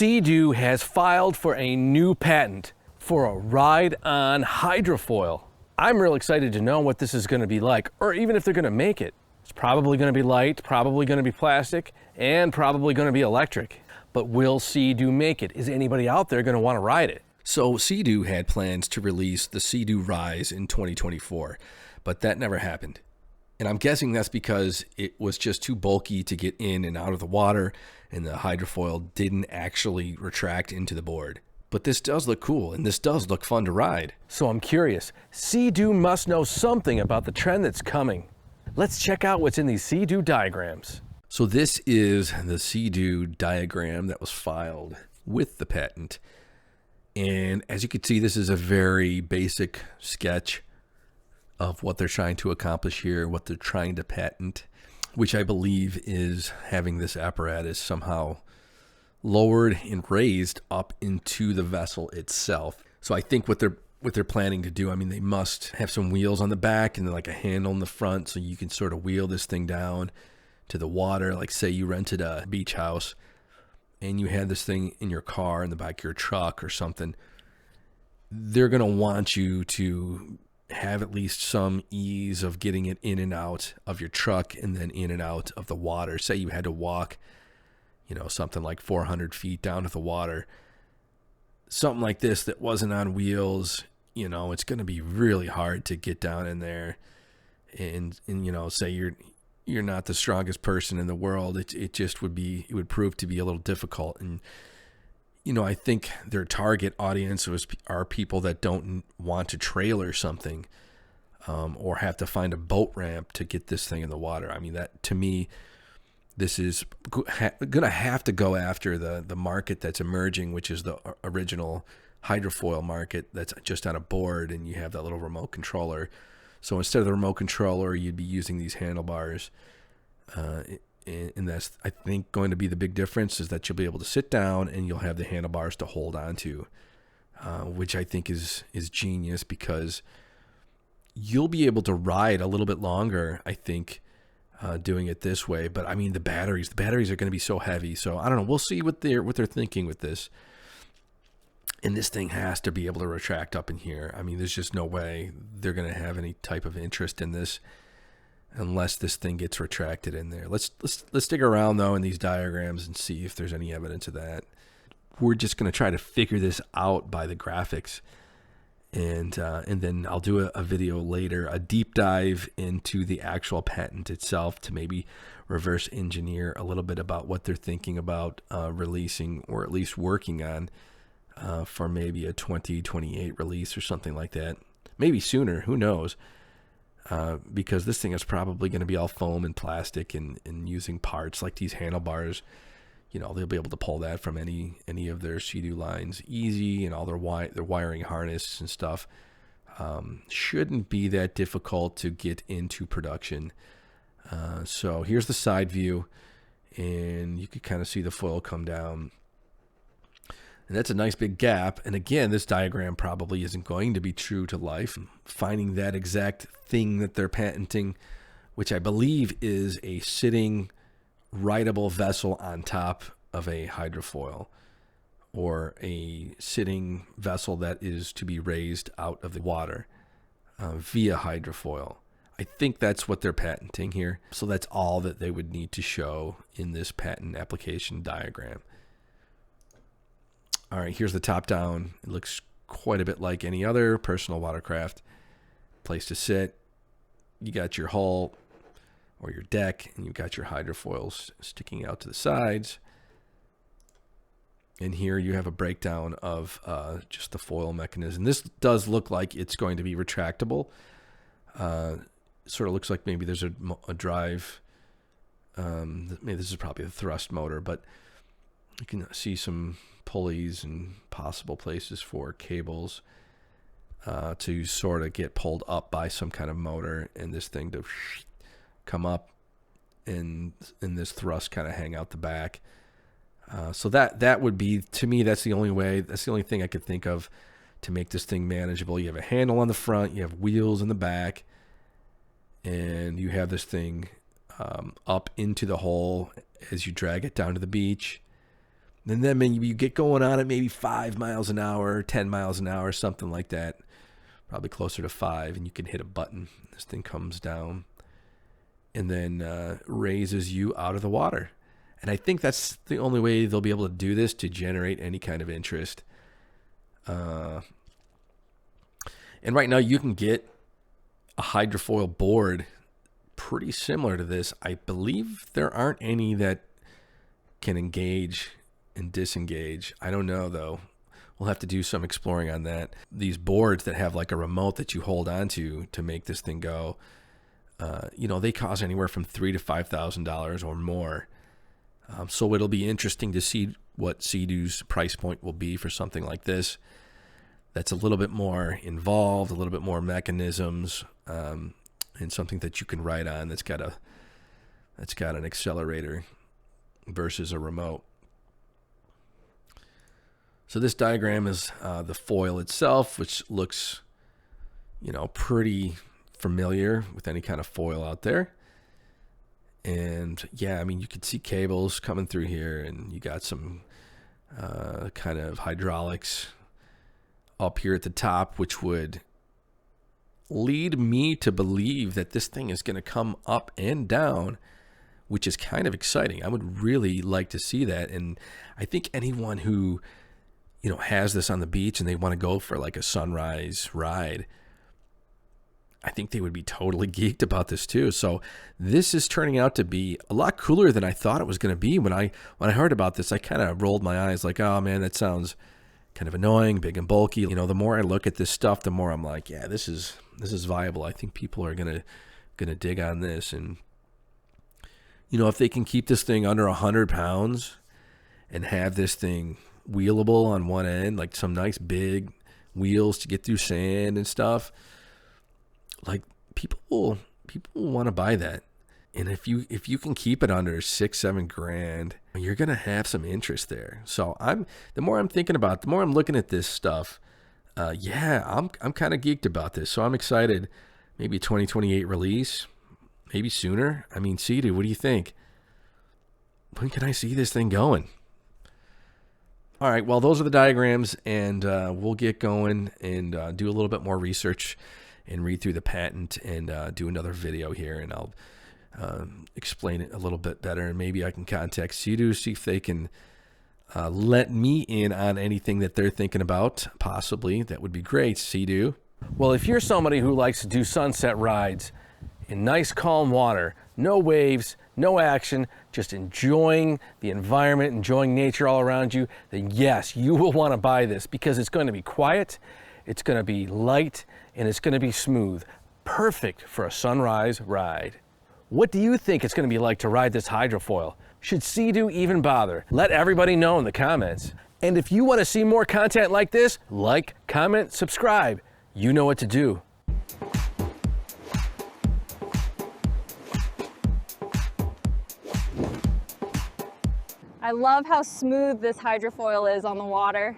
Sea-Doo has filed for a new patent for a ride-on hydrofoil. I'm real excited to know what this is going to be like, or even if they're going to make it. It's probably going to be light, probably going to be plastic, and probably going to be electric. But will Sea-Doo make it? Is anybody out there going to want to ride it? So Sea-Doo had plans to release the Sea-Doo Rise in 2024, but that never happened. And I'm guessing that's because it was just too bulky to get in and out of the water, and the hydrofoil didn't actually retract into the board. But this does look cool, and this does look fun to ride. So I'm curious, Sea-Doo must know something about the trend that's coming. Let's check out what's in these Sea-Doo diagrams. So this is the Sea-Doo diagram that was filed with the patent. And as you can see, this is a very basic sketch of what they're trying to accomplish here, what they're trying to patent, which I believe is having this apparatus somehow lowered and raised up into the vessel itself. So I think what they're planning to do, I mean, they must have some wheels on the back and then like a handle in the front so you can sort of wheel this thing down to the water. Like say you rented a beach house and you had this thing in your car in the back of your truck or something. They're going to want you to have at least some ease of getting it in and out of your truck and then in and out of the water. Say you had to walk, something like 400 feet down to the water. Something like this that wasn't on wheels, it's going to be really hard to get down in there. And say you're not the strongest person in the world. It would prove to be a little difficult. And I think their target audience are people that don't want to trailer something or have to find a boat ramp to get this thing in the water. I mean, that to me, this is going to have to go after the market that's emerging, which is the original hydrofoil market that's just on a board and you have that little remote controller. So instead of the remote controller, you'd be using these handlebars. And that's, I think, going to be the big difference is that you'll be able to sit down and you'll have the handlebars to hold on to, which I think is genius because you'll be able to ride a little bit longer, I think, doing it this way. But I mean, the batteries are going to be so heavy. So I don't know. We'll see what they're thinking with this. And this thing has to be able to retract up in here. I mean, there's just no way they're going to have any type of interest in this unless this thing gets retracted in there. Let's dig around though in these diagrams and see if there's any evidence of that. We're just going to try to figure this out by the graphics, and then I'll do a video later, a deep dive into the actual patent itself to maybe reverse engineer a little bit about what they're thinking about releasing, or at least working on for maybe a 2028 release or something like that. Maybe sooner, who knows? Because this thing is probably going to be all foam and plastic and using parts like these handlebars. They'll be able to pull that from any of their Sea-Doo lines easy, and all their wiring harness and stuff shouldn't be that difficult to get into production. So here's the side view, and you can kind of see the foil come down. And that's a nice big gap. And again, this diagram probably isn't going to be true to life. Finding that exact thing that they're patenting, which I believe is a sitting rideable vessel on top of a hydrofoil, or a sitting vessel that is to be raised out of the water via hydrofoil. I think that's what they're patenting here. So that's all that they would need to show in this patent application diagram. All right, here's the top down. It looks quite a bit like any other personal watercraft. Place to sit. You got your hull or your deck, and you've got your hydrofoils sticking out to the sides. And here you have a breakdown of just the foil mechanism. This does look like it's going to be retractable. Sort of looks like maybe there's a drive. Maybe this is probably the thrust motor, but you can see some pulleys and possible places for cables to sort of get pulled up by some kind of motor, and this thing to come up and this thrust kind of hang out the back. So that would be, to me, that's the only way, that's the only thing I could think of to make this thing manageable. You have a handle on the front, you have wheels in the back, and you have this thing up into the hole as you drag it down to the beach. And then maybe you get going on it, maybe 5 miles an hour, 10 miles an hour, something like that. Probably closer to 5, and you can hit a button. This thing comes down and then raises you out of the water. And I think that's the only way they'll be able to do this to generate any kind of interest. And right now you can get a hydrofoil board pretty similar to this. I believe there aren't any that can engage and disengage. I don't know though. We'll have to do some exploring on that. These boards that have like a remote that you hold on to make this thing go, they cost anywhere from $3,000 to $5,000 or more. So it'll be interesting to see what Sea-Doo's price point will be for something like this. That's a little bit more involved, a little bit more mechanisms, and something that you can ride on that's got an accelerator versus a remote. So this diagram is the foil itself, which looks, pretty familiar with any kind of foil out there. And yeah, I mean, you could see cables coming through here, and you got some kind of hydraulics up here at the top, which would lead me to believe that this thing is going to come up and down, which is kind of exciting. I would really like to see that. And I think anyone who has this on the beach and they want to go for like a sunrise ride, I think they would be totally geeked about this too. So this is turning out to be a lot cooler than I thought it was going to be. When I heard about this, I kind of rolled my eyes like, oh man, that sounds kind of annoying, big and bulky. The more I look at this stuff, the more I'm like, yeah, this is viable. I think people are gonna dig on this. And if they can keep this thing under 100 pounds and have this thing wheelable on one end, like some nice big wheels to get through sand and stuff, like people will want to buy that. And if you can keep it under $6-7 grand, you're gonna have some interest there. So the more I'm thinking about it, the more I'm looking at this stuff, I'm kind of geeked about this. So I'm excited. Maybe 2028 release, maybe sooner. I mean, Sea-Doo, what do you think? When can I see this thing going? All right, well, those are the diagrams, and we'll get going and do a little bit more research and read through the patent and do another video here, and I'll explain it a little bit better. And maybe I can contact Sea-Doo, see if they can let me in on anything that they're thinking about, possibly. That would be great, Sea-Doo. Well, if you're somebody who likes to do sunset rides in nice calm water, no waves, no action, just enjoying the environment, enjoying nature all around you, then yes, you will want to buy this, because it's going to be quiet, it's going to be light, and it's going to be smooth. Perfect for a sunrise ride. What do you think it's going to be like to ride this hydrofoil? Should Sea-Doo even bother? Let everybody know in the comments. And if you want to see more content like this, like, comment, subscribe. You know what to do. I love how smooth this hydrofoil is on the water.